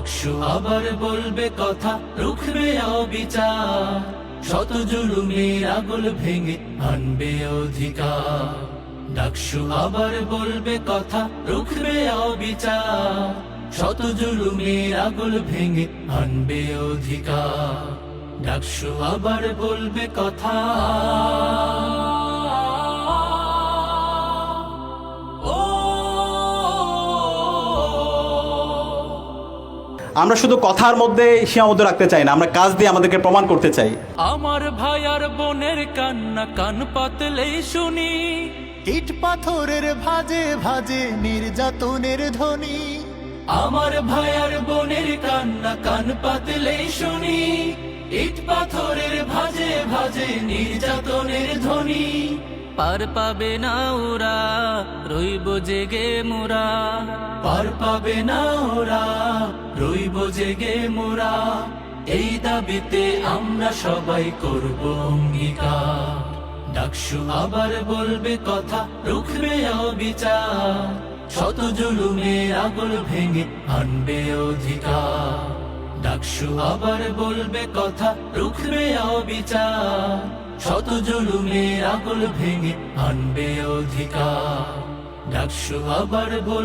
ডাকসু আবার বলবে কথা, রুখবে অবিচার, শত জুলুমের আগল ভেঙে আনবে অধিকার। ডাকসু আবার বলবে কথা, রুখবে অবিচার, শত জুলুমের আগল ভেঙে আনবে অধিকার। ডাকসু আবার বলবে কথা। আমরা শুধু কথার মধ্যে সীমাবদ্ধ রাখতে চাই না, আমরা কাজ দিয়ে আমাদেরকে প্রমাণ করতে চাই। আমার ভাই আর বোনের কান্না কান পাতলেই শুনি, ইট পাথরের ভাজে ভাজে নির্যাতনের ধ্বনি। আমার ভাই আর বোনের কান্না কান পাতলেই শুনি, ইট পাথরের ভাজে ভাজে নির্যাতনের ধ্বনি। পার পাবে না ওরা, রইব জেগে মোরা, পার পাবে না ওরা, রইব জেগে মোরা। এই দাবিতে আমরা সবাই করব অঙ্গীকার। ডাকসু আবার বলবে কথা, রুখবে অবিচার, শত জুলুমের আগল ভেঙে আনবে অধিকার। ডাকসু আবার বলবে কথা, রুখবে অবিচার, শত জুলুমের আগল ভেঙে আনবে অধিকার। ডাকসু আবার বলবে